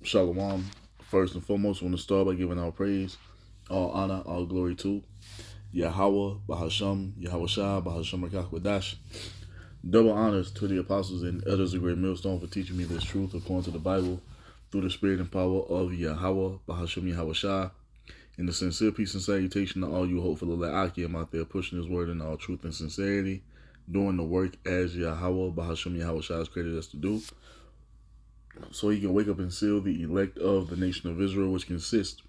Shalom. First and foremost, I want to start by giving all praise, all honor, all glory to Yahweh, Bahasham, Yahweh Shah, Bahasham Rakakwadash. Double honors to the apostles and elders of Great Millstone for teaching me this truth according to the Bible through the spirit and power of Yahweh, Bahasham Yahweh Shah. And the sincere peace and salutation to all you hopeful Akim out there pushing his word in all truth and sincerity, doing the work as Yahweh, Bahasham Yahweh Shah has created us to do, so he can wake up and seal the elect of the nation of Israel, which consists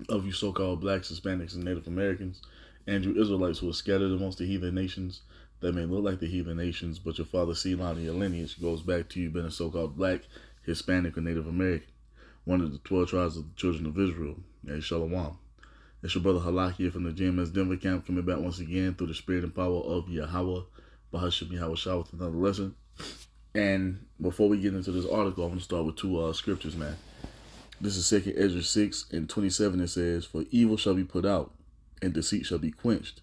of you so-called blacks, Hispanics, and Native Americans, and you Israelites who are scattered amongst the heathen nations that may look like the heathen nations, but your father's seed line and your lineage goes back to you being a so-called black, Hispanic, or Native American, one of the 12 tribes of the children of Israel. Hey, Shalom. It's your brother Halak here from the GMS Denver camp, coming back once again through the spirit and power of Yahweh, Bahasham Yahweh Shah, with another lesson. And before we get into this article, I'm going to start with two scriptures, man. This is 2 Ezra 6 and 27. It says, "For evil shall be put out, and deceit shall be quenched.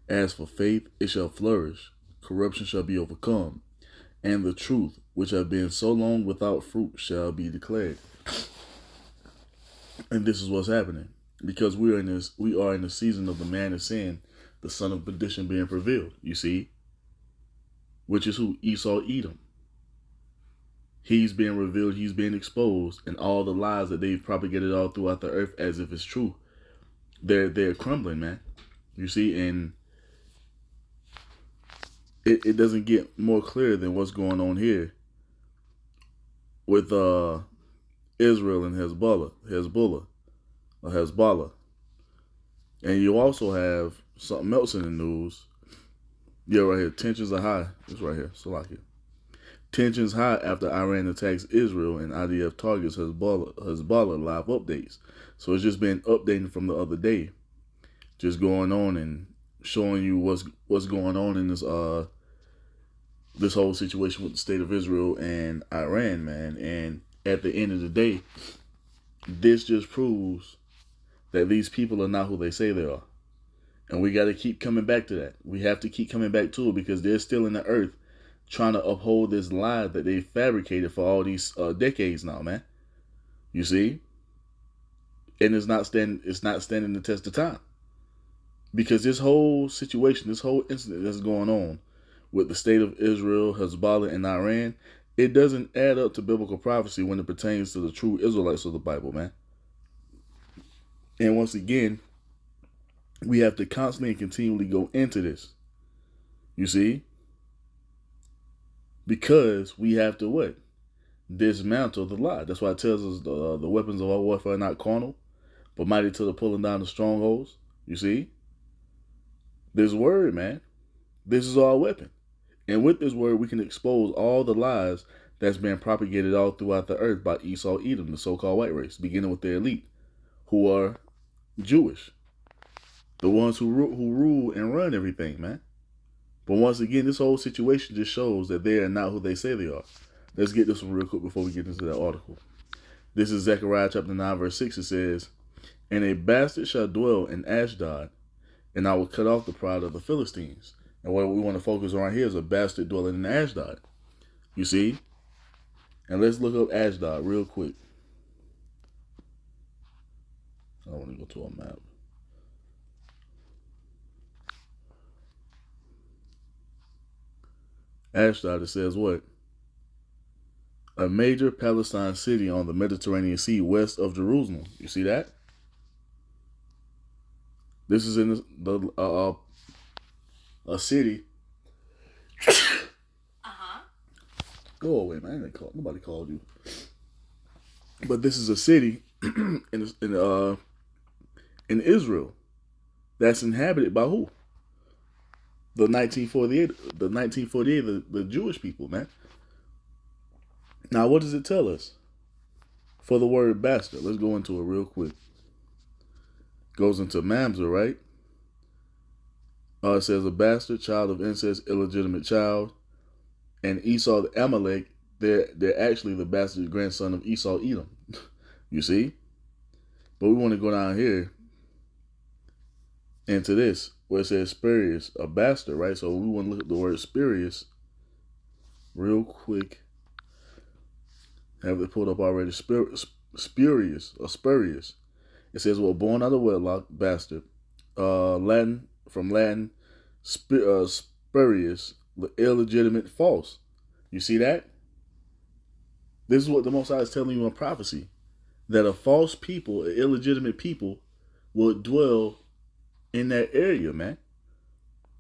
As for faith, it shall flourish. Corruption shall be overcome. And the truth, which have been so long without fruit, shall be declared." And this is what's happening. Because we are in the season of the man of sin, the son of perdition being prevailed, you see. Which is who? Esau Edom. He's being revealed, he's being exposed, and all the lies that they've propagated all throughout the earth as if it's true, they're crumbling, man. You see, and it doesn't get more clear than what's going on here with Israel and Hezbollah. And you also have something else in the news. Yeah, right here. Tensions are high. It's right here. Salakia. Tensions high after Iran attacks Israel and IDF targets Hezbollah live updates. So it's just been updating from the other day, just going on and showing you what's going on in this this whole situation with the state of Israel and Iran, man. And at the end of the day, this just proves that these people are not who they say they are, and we got to keep coming back to that. We have to keep coming back to it because they're still in the earth, trying to uphold this lie that they fabricated for all these decades now, man. You see, and it's not standing the test of time, because this whole situation, this whole incident that's going on with the state of Israel, Hezbollah, and Iran, it doesn't add up to biblical prophecy when it pertains to the true Israelites of the Bible, man. And once again, we have to constantly and continually go into this. You see. Because we have to what? Dismantle the lie. That's why it tells us the weapons of our warfare are not carnal, but mighty to the pulling down the strongholds. You see? This word, man, this is our weapon. And with this word, we can expose all the lies that's been propagated all throughout the earth by Esau Edom, the so-called white race, beginning with the elite, who are Jewish. The ones who rule and run everything, man. But once again, this whole situation just shows that they are not who they say they are. Let's get this one real quick before we get into that article. This is Zechariah chapter 9, verse 6. It says, "And a bastard shall dwell in Ashdod, and I will cut off the pride of the Philistines." And what we want to focus on here is a bastard dwelling in Ashdod. You see? And let's look up Ashdod real quick. I want to go to a map. Ashdod, it says what? A major Palestine city on the Mediterranean Sea west of Jerusalem. You see that? This is in a city. Go away, man. Nobody called you. But this is a city in Israel that's inhabited by who? The 1948, the Jewish people, man. Now, what does it tell us? For the word bastard, let's go into it real quick. Goes into Mamzer, right? It says a bastard, child of incest, illegitimate child. And Esau the Amalek, they're actually the bastard grandson of Esau Edom. You see? But we want to go down here into this, where it says spurious, a bastard, right? So we want to look at the word spurious real quick. Have it pulled up already? Spurious. It says, well, born out of wedlock, bastard. From Latin, spurious, illegitimate, false. You see that? This is what the Most High is telling you in prophecy. That a false people, an illegitimate people, will dwell in that area, man.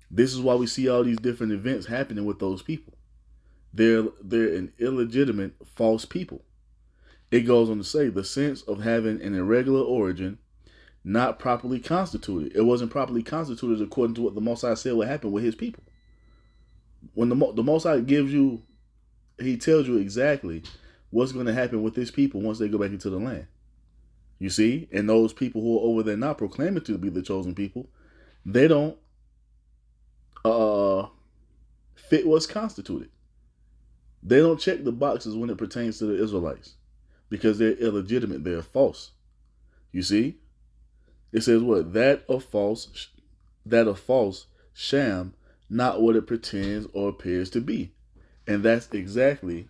This is why we see all these different events happening with those people. They're an illegitimate false people. It goes on to say the sense of having an irregular origin, not properly constituted. It wasn't properly constituted according to what the Most High said would happen with his people. When the Most High gives you, he tells you exactly what's going to happen with his people once they go back into the land. You see? And those people who are over there not proclaiming to be the chosen people, they don't fit what's constituted. They don't check the boxes when it pertains to the Israelites because they're illegitimate. They're false. You see? It says what? That of false, sham, not what it pretends or appears to be. And that's exactly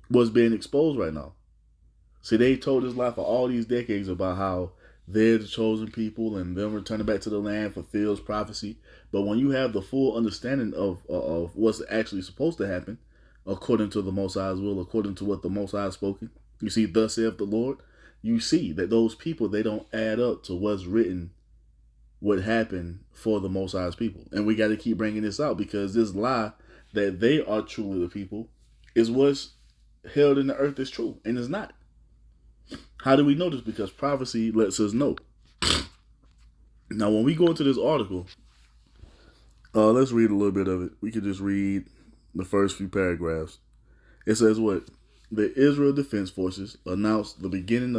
what's being exposed right now. See, they told this lie for all these decades about how they're the chosen people and them returning back to the land fulfills prophecy. But when you have the full understanding of what's actually supposed to happen, according to the Most High's will, according to what the Most High has spoken, you see, thus saith the Lord, you see that those people, they don't add up to what's written, what happened for the Most High's people. And we got to keep bringing this out because this lie that they are truly the people is what's held in the earth is true, and it's not. How do we know this? Because prophecy lets us know. Now, when we go into this article, let's read a little bit of it. We could just read the first few paragraphs. It says what? The Israel Defense Forces announced the beginning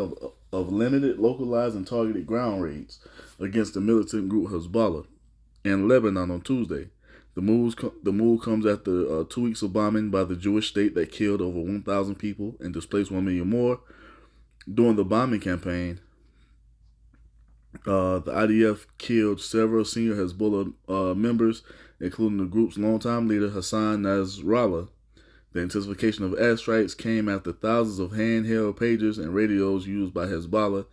of limited, localized, and targeted ground raids against the militant group Hezbollah in Lebanon on Tuesday. The move comes after 2 weeks of bombing by the Jewish state that killed over 1,000 people and displaced 1 million more. During the bombing campaign, the IDF killed several senior Hezbollah members, including the group's longtime leader, Hassan Nasrallah. The intensification of airstrikes came after thousands of handheld pagers and radios used by Hezbollah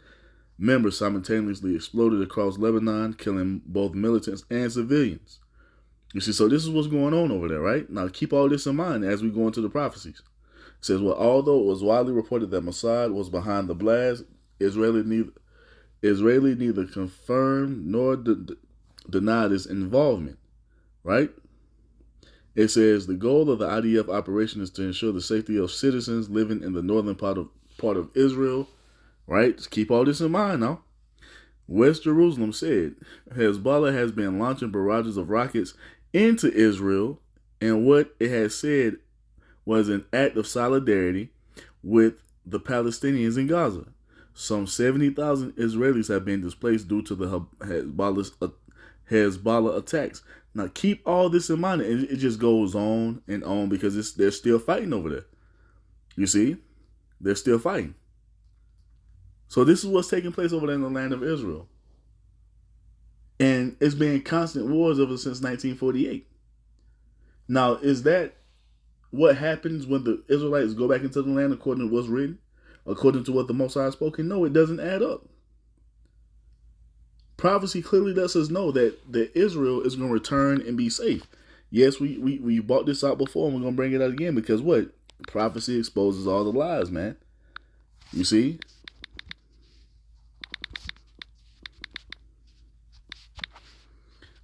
members simultaneously exploded across Lebanon, killing both militants and civilians. You see, so this is what's going on over there, right? Now, keep all this in mind as we go into the prophecies. It says, well, although it was widely reported that Mossad was behind the blast, Israeli neither confirmed nor denied its involvement, right? It says the goal of the IDF operation is to ensure the safety of citizens living in the northern part of Israel, right? Just keep all this in mind now. West Jerusalem said Hezbollah has been launching barrages of rockets into Israel, and what it has said was an act of solidarity with the Palestinians in Gaza. Some 70,000 Israelis have been displaced due to the Hezbollah attacks. Now, keep all this in mind. It just goes on and on because they're still fighting over there. You see? They're still fighting. So this is what's taking place over there in the land of Israel. And it's been constant wars ever since 1948. Now, is that what happens when the Israelites go back into the land according to what's written? According to what the Most High has spoken? No, it doesn't add up. Prophecy clearly lets us know that Israel is going to return and be safe. Yes, we brought this out before and we're going to bring it out again because what? Prophecy exposes all the lies, man. You see?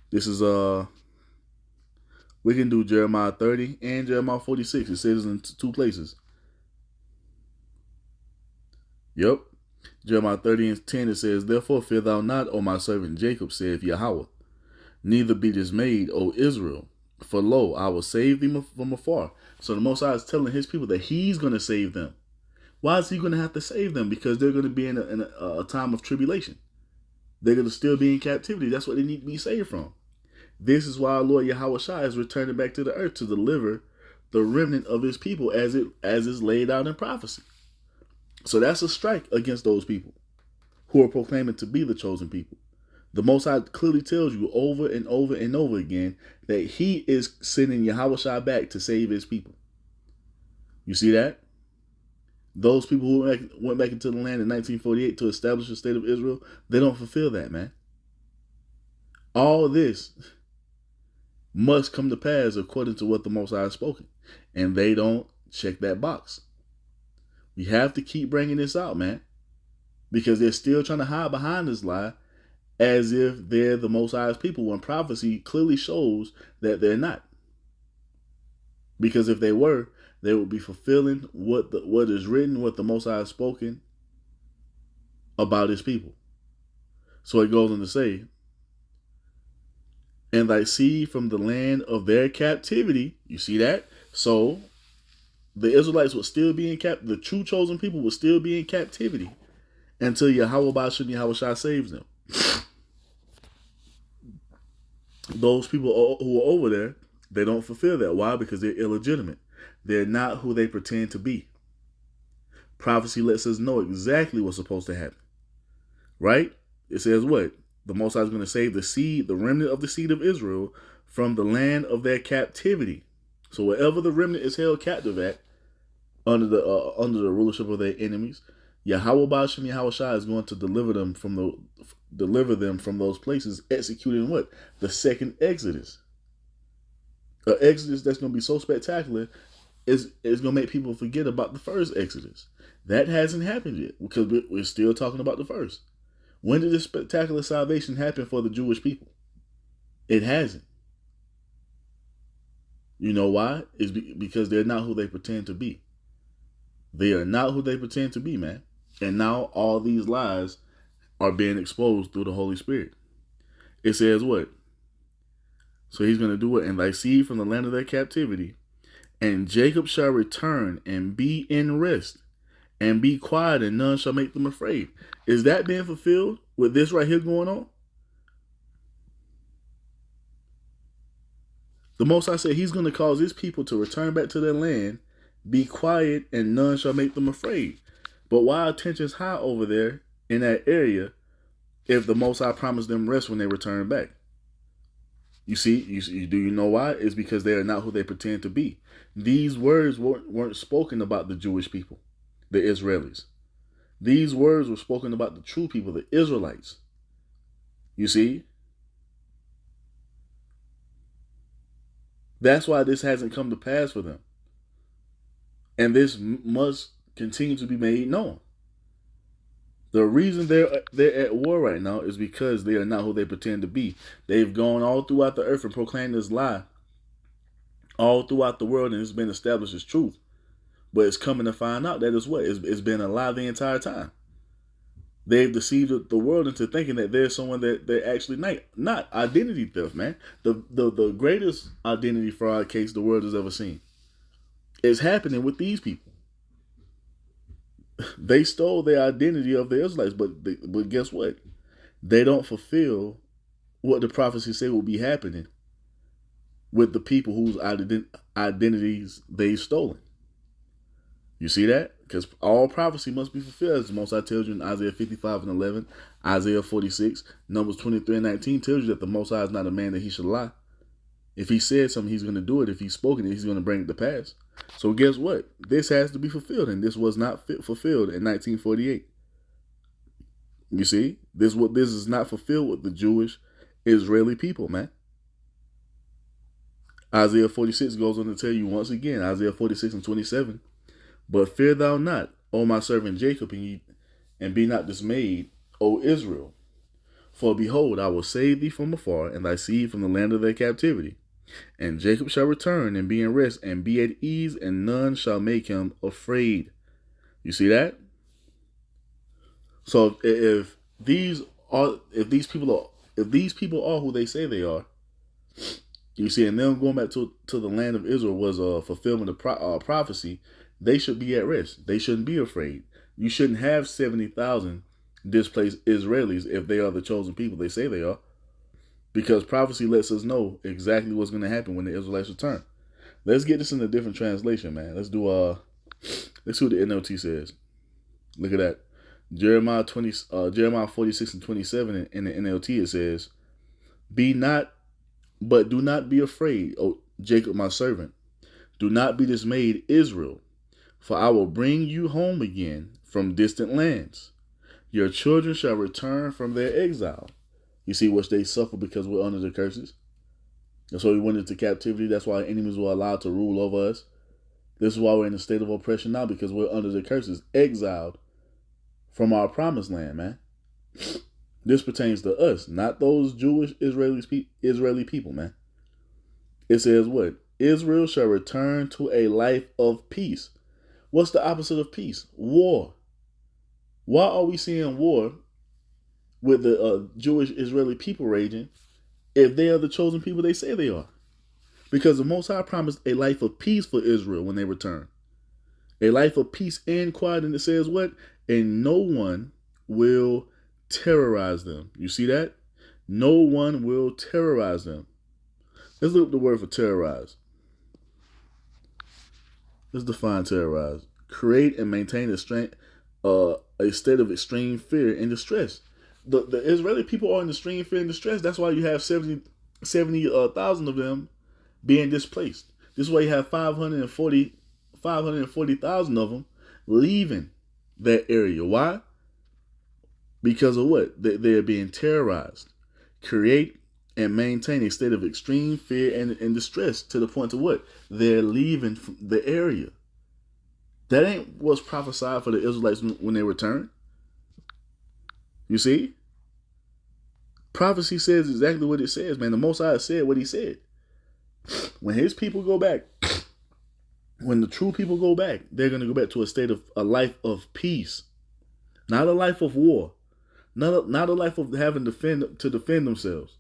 This is, we can do Jeremiah 30 and Jeremiah 46. It says in two places. Yep. Jeremiah 30 and 10, it says, therefore fear thou not, O my servant Jacob, saith Yahweh. Neither be dismayed, O Israel. For lo, I will save thee from afar. So the Most High is telling his people that he's going to save them. Why is he going to have to save them? Because they're going to be in a time of tribulation. They're going to still be in captivity. That's what they need to be saved from. This is why our Lord Yahweh Shai is returning back to the earth to deliver the remnant of his people as is laid out in prophecy. So that's a strike against those people who are proclaiming to be the chosen people. The Most High clearly tells you over and over and over again that he is sending Yahweh Shai back to save his people. You see that? Those people who went back into the land in 1948 to establish the state of Israel, they don't fulfill that, man. All this must come to pass according to what the Most High has spoken. And they don't check that box. We have to keep bringing this out, man. Because they're still trying to hide behind this lie as if they're the Most High's people when prophecy clearly shows that they're not. Because if they were, they would be fulfilling what is written, what the Most High has spoken about his people. So it goes on to say, and thy seed from the land of their captivity. You see that? So the Israelites would still be in the true chosen people would still be in captivity until Yahweh Ba'ashem Yahweh saves them. Those people who are over there, they don't fulfill that. Why? Because they're illegitimate. They're not who they pretend to be. Prophecy lets us know exactly what's supposed to happen. Right? It says what? The Most High is going to save the seed, the remnant of the seed of Israel, from the land of their captivity. So wherever the remnant is held captive at, under the rulership of their enemies, Yahweh Ba'ashem Yahweh is going to deliver them from those places, executing what? The second Exodus. An Exodus that's going to be so spectacular is going to make people forget about the first Exodus. That hasn't happened yet because we're still talking about the first. When did this spectacular salvation happen for the Jewish people? It hasn't. You know why? It's because they're not who they pretend to be. They are not who they pretend to be, man. And now all these lies are being exposed through the Holy Spirit. It says what? So he's going to do it. And thy seed from the land of their captivity. And Jacob shall return and be in rest. And be quiet, and none shall make them afraid. Is that being fulfilled with this right here going on? The Most High said he's going to cause his people to return back to their land, be quiet, and none shall make them afraid. But why are tensions high over there in that area if the Most High promised them rest when they return back? You see, do you know why? It's because they are not who they pretend to be. These words weren't spoken about the Jewish people, the Israelis. These words were spoken about the true people, the Israelites. You see? That's why this hasn't come to pass for them. And this must continue to be made known. The reason they're at war right now is because they are not who they pretend to be. They've gone all throughout the earth and proclaimed this lie all throughout the world, and it's been established as truth. But it's coming to find out that it's what? It's been a lie the entire time. They've deceived the world into thinking that there's someone that they're actually not. Identity theft, man. The greatest identity fraud case the world has ever seen. It's happening with these people. They stole their identity of the Israelites, but guess what? They don't fulfill what the prophecy say will be happening with the people whose identities they've stolen. You see that? Because all prophecy must be fulfilled, as the Most High tells you in Isaiah 55 and 11, Isaiah 46, Numbers 23 and 19 tells you that the Most High is not a man that he should lie. If he said something, he's going to do it. If he's spoken it, he's going to bring it to pass. So guess what? This has to be fulfilled, and this was not fulfilled in 1948. You see? This is not fulfilled with the Jewish Israeli people, man. Isaiah 46 goes on to tell you once again, Isaiah 46 and 27, but fear thou not, O my servant Jacob, and be not dismayed, O Israel. For behold, I will save thee from afar, and thy seed from the land of their captivity. And Jacob shall return and be in rest and be at ease, and none shall make him afraid. You see that? So if these people are who they say they are, you see, and them going back to the land of Israel was a fulfillment of prophecy. They should be at rest. They shouldn't be afraid. You shouldn't have 70,000 displaced Israelis if they are the chosen people they say they are. Because prophecy lets us know exactly what's going to happen when the Israelites return. Let's get this in a different translation, man. Let's see what the NLT says. Look at that. Jeremiah 46 and 27 in the NLT, it says, but do not be afraid, O Jacob my servant. Do not be dismayed, Israel. For I will bring you home again from distant lands. Your children shall return from their exile. You see, which they suffer because we're under the curses. That's why we went into captivity. That's why enemies were allowed to rule over us. This is why we're in a state of oppression now, because we're under the curses, exiled from our promised land, man. This pertains to us, not those Jewish Israeli people, man. It says what? Israel shall return to a life of peace. What's the opposite of peace? War. Why are we seeing war with the Jewish Israeli people raging if they are the chosen people they say they are? Because the Most High promised a life of peace for Israel when they return. A life of peace and quiet. And it says what? And no one will terrorize them. You see that? No one will terrorize them. Let's look at the word for terrorize. Let's define terrorize. Create and maintain a state of extreme fear and distress. The Israeli people are in extreme fear and distress. That's why you have 70,000 of them being displaced. This is why you have 540,000 of them leaving that area. Why? Because of what? They're being terrorized. Create and maintain a state of extreme fear and distress to the point of what? They're leaving the area. That ain't what's prophesied for the Israelites when they return. You see? Prophecy says exactly what it says, man. The Most High said what he said. When his people go back, when the true people go back, they're going to go back to a life of peace. Not a life of war. Not a life of having to defend themselves.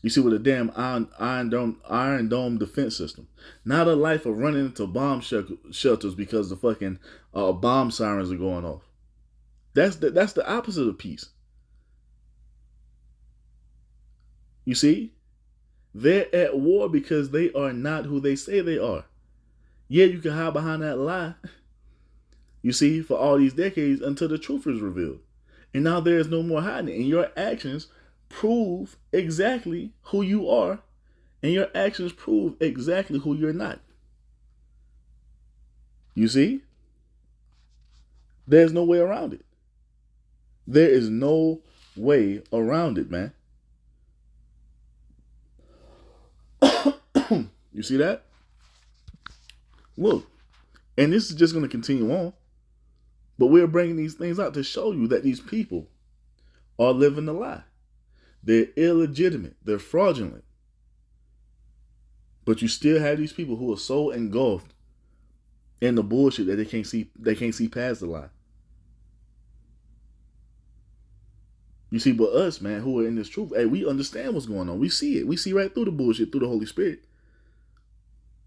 You see, with a damn iron dome defense system. Not a life of running into bomb shelters because the fucking bomb sirens are going off. That's the opposite of peace. You see? They're at war because they are not who they say they are. Yeah, you can hide behind that lie, you see, for all these decades until the truth is revealed. And now there is no more hiding. And your actions prove exactly who you are. And your actions prove exactly who you're not. You see? There's no way around it. There is no way around it, man. You see that? Look, and this is just going to continue on. But we're bringing these things out to show you that these people are living the lie. They're illegitimate. They're fraudulent. But you still have these people who are so engulfed in the bullshit that they can't see past the lie. You see, but us, man, who are in this truth, hey, we understand what's going on. We see it. We see right through the bullshit through the Holy Spirit.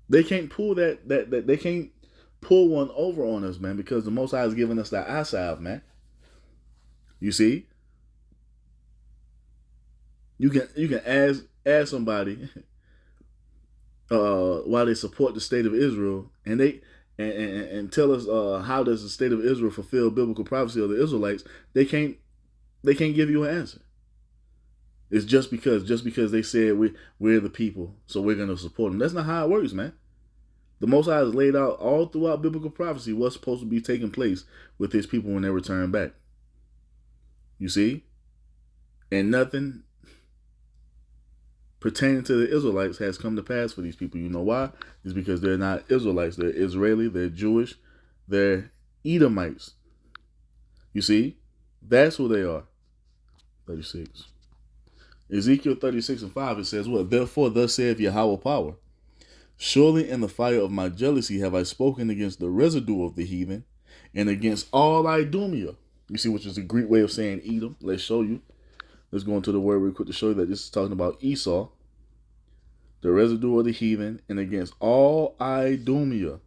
They can't pull that they can't pull one over on us, man, because the Most High has given us that eye salve, man. You see? You can ask somebody why they support the state of Israel, and they and tell us how does the state of Israel fulfill biblical prophecy of the Israelites. They can't give you an answer. It's just because they said we're the people, so we're going to support them. That's not how it works, man. The Most High has laid out all throughout biblical prophecy what's supposed to be taking place with his people when they return back. You see? And nothing pertaining to the Israelites has come to pass for these people. You know why? It's because they're not Israelites. They're Israeli. They're Jewish. They're Edomites. You see? That's who they are. 36. Ezekiel 36:5, it says what? Therefore, thus saith Yahweh power. Surely in the fire of my jealousy have I spoken against the residue of the heathen and against all Idumea. You see, which is the Greek way of saying Edom. Let's show you. Let's go into the word real quick to show you that this is talking about Esau, the residue of the heathen, and against all Idumea.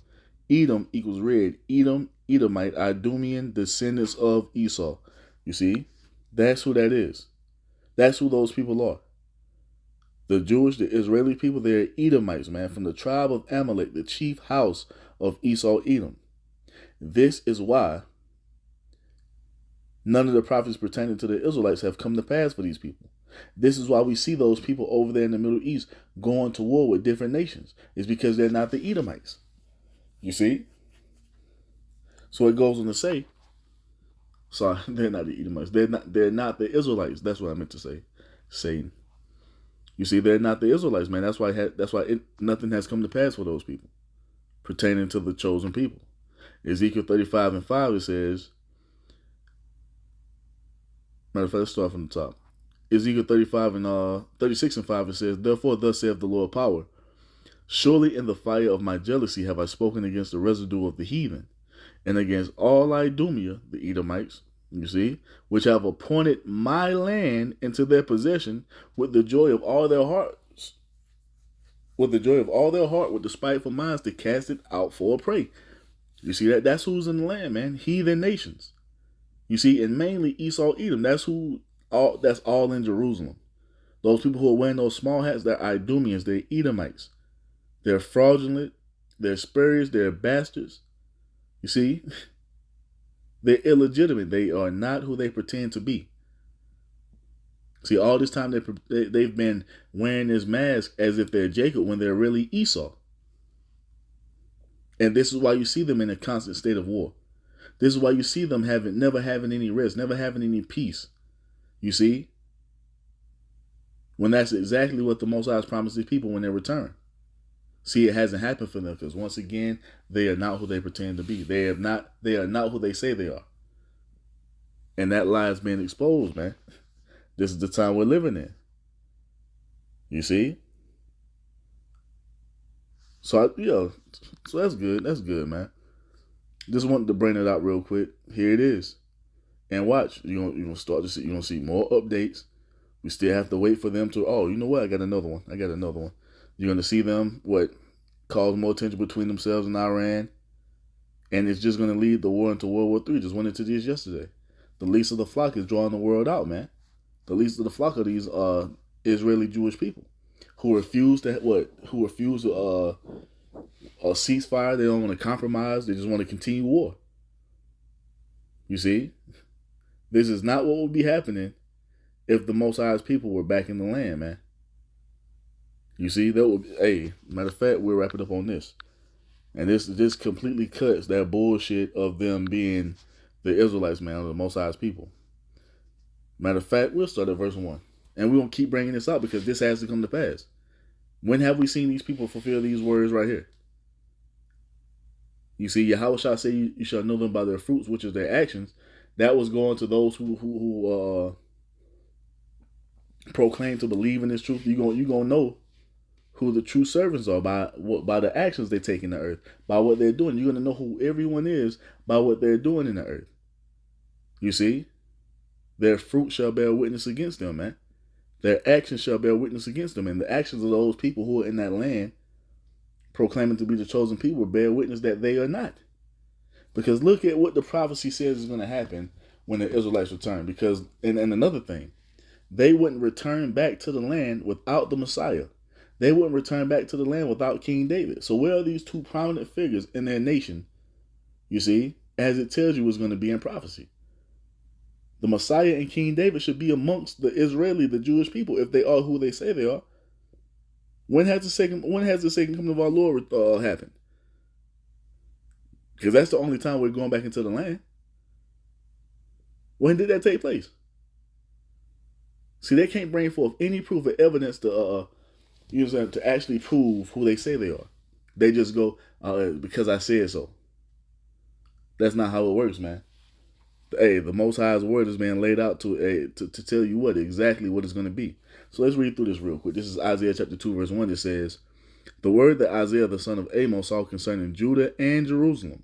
Edom equals red. Edom, Edomite, Idumean, descendants of Esau. You see, that's who that is. That's who those people are. The Jewish, the Israeli people, they're Edomites, man, from the tribe of Amalek, the chief house of Esau, Edom. This is why none of the prophets pertaining to the Israelites have come to pass for these people. This is why we see those people over there in the Middle East going to war with different nations. It's because they're not the Edomites. You see? So it goes on to say, sorry, they're not the Edomites. They're not the Israelites. That's what I meant to say. Satan. You see, they're not the Israelites, man. That's why nothing has come to pass for those people pertaining to the chosen people. Ezekiel 35:5, it says, matter of fact, let's start from the top. Ezekiel 36:5, it says, therefore thus saith the Lord power, surely in the fire of my jealousy have I spoken against the residue of the heathen, and against all Idumea, the Edomites, you see, which have appointed my land into their possession with the joy of all their hearts, with the joy of all their heart, with despiteful minds to cast it out for a prey. You see that? That's who's in the land, man. Heathen nations. You see, and mainly Esau, Edom. That's all in Jerusalem. Those people who are wearing those small hats, they're Idumeans, they're Edomites. They're fraudulent, they're spurious, they're bastards. You see? They're illegitimate. They are not who they pretend to be. See, all this time they've been wearing this mask as if they're Jacob when they're really Esau. And this is why you see them in a constant state of war. This is why you see them never having any rest, never having any peace. You see? When that's exactly what the Most High has promised these people when they return. See, it hasn't happened for them because once again, they are not who they pretend to be. They are not who they say they are. And that lie is being exposed, man. This is the time we're living in. You see? So that's good. That's good, man. Just wanted to bring it out real quick. Here it is. And watch, you're gonna start to see, you're gonna see more updates. We still have to wait for them to, you know what? I got another one. You're gonna see them cause more tension between themselves and Iran. And it's just gonna lead the war into World War III. Just went into this yesterday. The least of the flock is drawing the world out, man. The least of the flock of these Israeli Jewish people who refuse to a ceasefire. They don't want to compromise. They just want to continue war. You see? This is not what would be happening if the Most High's people were back in the land, man. You see? That would be, matter of fact, we'll wrap it up on this. And this completely cuts that bullshit of them being the Israelites, man, or the Most High's people. Matter of fact, we'll start at verse 1. And we're going to keep bringing this up because this has to come to pass. When have we seen these people fulfill these words right here? You see, Yahweh shall say you shall know them by their fruits, which is their actions. That was going to those who proclaim to believe in this truth. You're gonna know who the true servants are by the actions they take in the earth, by what they're doing. You're gonna know who everyone is by what they're doing in the earth. You see, their fruit shall bear witness against them, man. Their actions shall bear witness against them, and the actions of those people who are in that land, proclaiming to be the chosen people, bear witness that they are not. Because look at what the prophecy says is going to happen when the Israelites return. Because, and another thing, they wouldn't return back to the land without the Messiah. They wouldn't return back to the land without King David. So where are these two prominent figures in their nation, you see, as it tells you was going to be in prophecy? The Messiah and King David should be amongst the Jewish people, if they are who they say they are. When has the second coming of our Lord happened? Because that's the only time we're going back into the land. When did that take place? See, they can't bring forth any proof or evidence to actually prove who they say they are. They just go, because I said so. That's not how it works, man. The Most High's word is being laid out to tell you exactly what it's going to be. So let's read through this real quick. This is Isaiah chapter 2, verse 1. It says, the word that Isaiah the son of Amos saw concerning Judah and Jerusalem.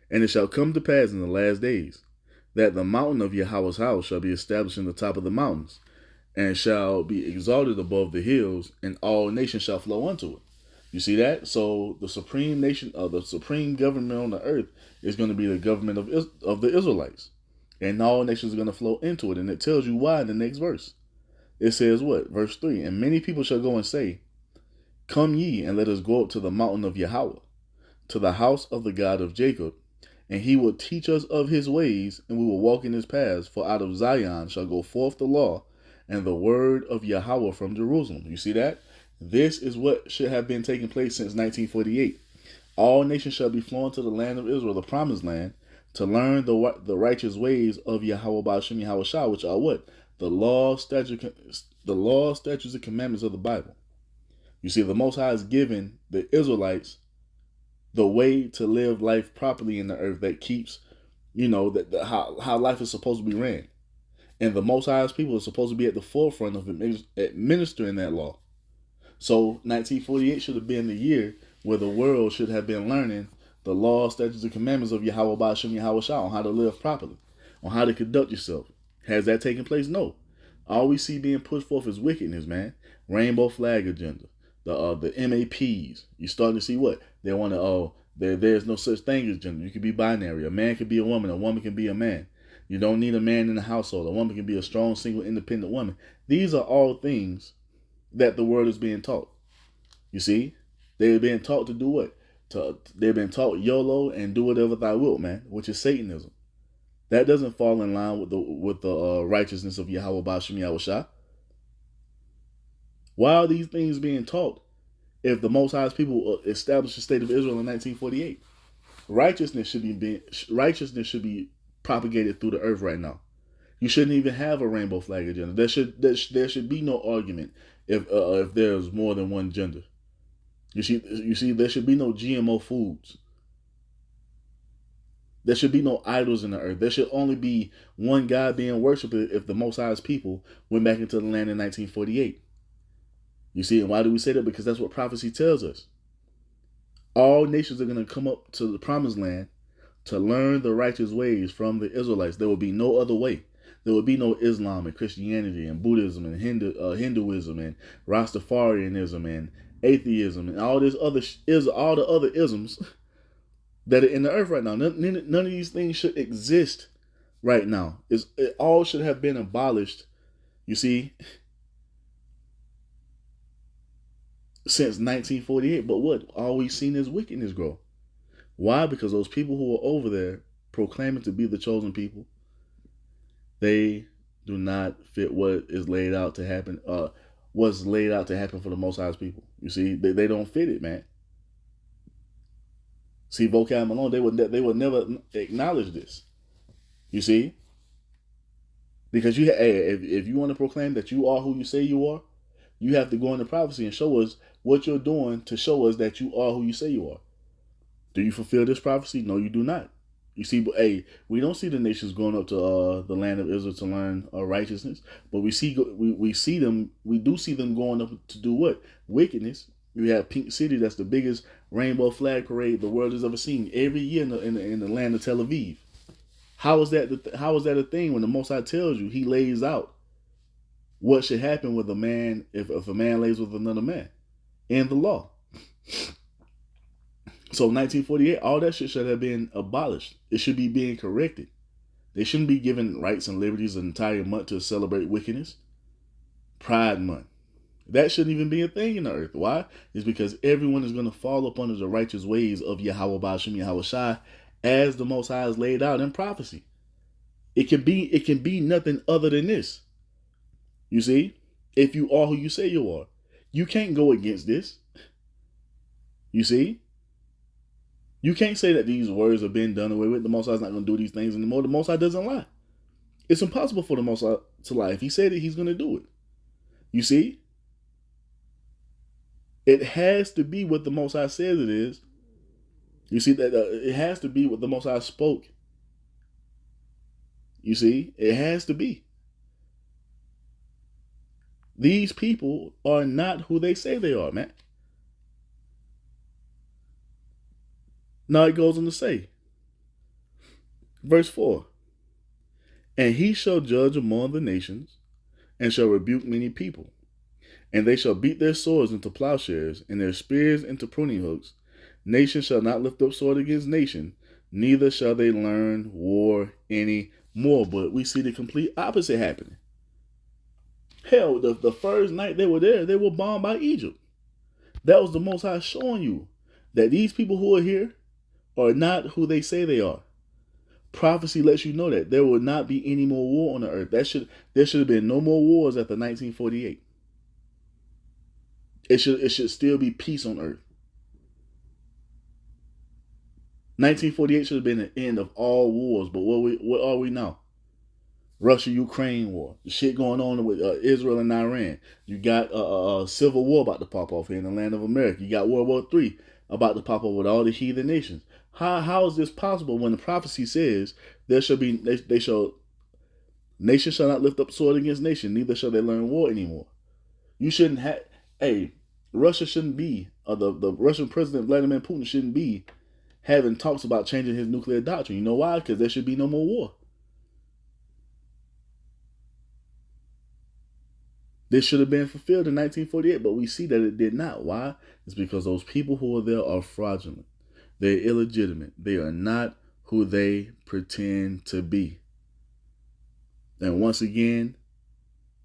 And it shall come to pass in the last days that the mountain of Yahweh's house shall be established in the top of the mountains, and shall be exalted above the hills, and all nations shall flow unto it. You see that? So the supreme nation, the supreme government on the earth is going to be the government of the Israelites, and all nations are going to flow into it. And it tells you why in the next verse. It says what? Verse 3, and many people shall go and say, come ye, and let us go up to the mountain of Yahweh, to the house of the God of Jacob, and he will teach us of his ways, and we will walk in his paths. For out of Zion shall go forth the law, and the word of Yahweh from Jerusalem. You see that? This is what should have been taking place since 1948. All nations shall be flowing to the land of Israel, the promised land, To learn the righteous ways of Yahweh Ba'ashem Yahweh Shah, which are what? The law, statutes, and commandments of the Bible. You see, the Most High has given the Israelites the way to live life properly in the earth that keeps, how life is supposed to be ran. And the Most High's people are supposed to be at the forefront of administering that law. So 1948 should have been the year where the world should have been learning the law, statutes, and commandments of Yahweh Ba'ashem Yahweh Shah on how to live properly, on how to conduct yourself. Has that taken place? No. All we see being pushed forth is wickedness, man. Rainbow flag agenda. The MAPs. You're starting to see what? They want to, there's no such thing as gender. You can be binary. A man can be a woman can be a man. You don't need a man in the household. A woman can be a strong, single, independent woman. These are all things that the world is being taught. You see? They're being taught to do what? They've been taught YOLO and do whatever thou wilt, man, which is Satanism. That doesn't fall in line with the righteousness of Yahweh Ba'ashem Yahweh Shah. Why are these things being taught if the Most High's people established the state of Israel in 1948? Righteousness should be propagated through the earth right now. You shouldn't even have a rainbow flag agenda. There should be no argument if there's more than one gender. You see, there should be no GMO foods. There should be no idols in the earth. There should only be one God being worshipped if the Most High's people went back into the land in 1948. You see, and why do we say that? Because that's what prophecy tells us. All nations are going to come up to the promised land to learn the righteous ways from the Israelites. There will be no other way. There will be no Islam and Christianity and Buddhism and Hinduism and Rastafarianism and atheism and all the other isms that are in the earth right now. None of these things should exist right now. It all should have been abolished, you see, since 1948. But what? All we've seen is wickedness grow. Why? Because those people who are over there proclaiming to be the chosen people, they do not fit what is laid out to happen. What's laid out to happen for the Most High's people. You see, they don't fit it, man. See, Vocab Malone, they would never acknowledge this. You see, because if you want to proclaim that you are who you say you are, you have to go into prophecy and show us what you're doing to show us that you are who you say you are. Do you fulfill this prophecy? No, you do not. You see, but we don't see the nations going up to the land of Israel to learn righteousness, but we do see them going up to do what? Wickedness. We have Pink City, that's the biggest rainbow flag parade the world has ever seen every year in the land of Tel Aviv. How is that a thing when the Most High tells you? He lays out what should happen with a man if a man lays with another man in the law. So 1948, all that shit should have been abolished. It should be being corrected. They shouldn't be given rights and liberties an entire month to celebrate wickedness. Pride Month. That shouldn't even be a thing in the earth. Why? It's because everyone is going to fall up under the righteous ways of Yahweh Ba'ashem Yahweh Shai as the Most High is laid out in prophecy. It can be nothing other than this. You see? If you are who you say you are. You can't go against this. You see? You can't say that these words have been done away with. The Most High is not going to do these things anymore. The Most High doesn't lie. It's impossible for the Most High to lie. If he said it, he's going to do it. You see? It has to be what the Most High says it is. You see that it has to be what the Most High spoke. You see? It has to be. These people are not who they say they are, man. Now it goes on to say, verse 4, and he shall judge among the nations, and shall rebuke many people, and they shall beat their swords into plowshares, and their spears into pruning hooks. Nation shall not lift up sword against nation, neither shall they learn war any more. But we see the complete opposite happening. Hell, the first night they were there, they were bombed by Egypt. That was the Most High showing you that these people who are here are not who they say they are. Prophecy lets you know that there will not be any more war on the earth. There should have been no more wars after 1948. It should still be peace on earth. 1948 should have been the end of all wars, but what are we now? Russia-Ukraine war, the shit going on with Israel and Iran. You got a civil war about to pop off here in the land of America. You got World War III about to pop off with all the heathen nations. How is this possible when the prophecy says there shall be they shall nation shall not lift up sword against nation, neither shall they learn war anymore. You shouldn't have. Hey, Russia shouldn't be. The Russian president Vladimir Putin shouldn't be having talks about changing his nuclear doctrine. You know why? Because there should be no more war. This should have been fulfilled in 1948, but we see that it did not. Why? It's because those people who are there are fraudulent. They're illegitimate. They are not who they pretend to be. And once again,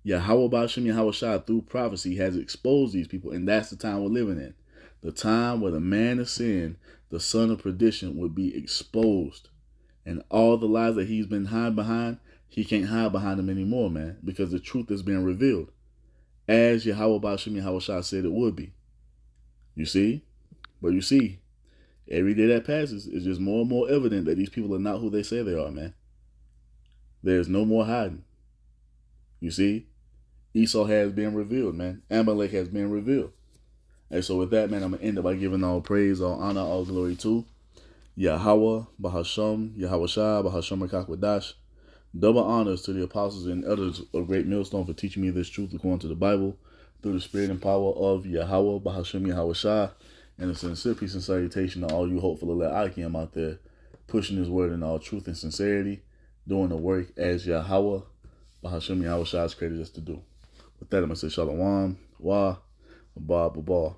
Yahweh Ba'ashem Yahweh Shai through prophecy has exposed these people, and that's the time we're living in. The time where the man of sin, the son of perdition, would be exposed. And all the lies that he's been hiding behind, he can't hide behind them anymore, man, because the truth is being revealed. As Yahweh Ba'ashem Yahweh Shai said it would be. You see? But you see, every day that passes, it's just more and more evident that these people are not who they say they are, man. There's no more hiding. You see? Esau has been revealed, man. Amalek has been revealed. And so with that, man, I'm going to end it by giving all praise, all honor, all glory to Yahweh, Bahasham, Yahweh Shai, Bahasham Rakakwadash. Double honors to the apostles and elders of Great Millstone for teaching me this truth according to the Bible through the spirit and power of Yahweh, Bahasham Yahweh Shai. And a sincere peace and salutation to all you hopeful elect Akim out there, pushing his word in all truth and sincerity, doing the work as Yahweh, Bahasham Yahweh Shai has created us to do. With that, I'm going to say Shalom, Wah, Ba, Ba, Ba.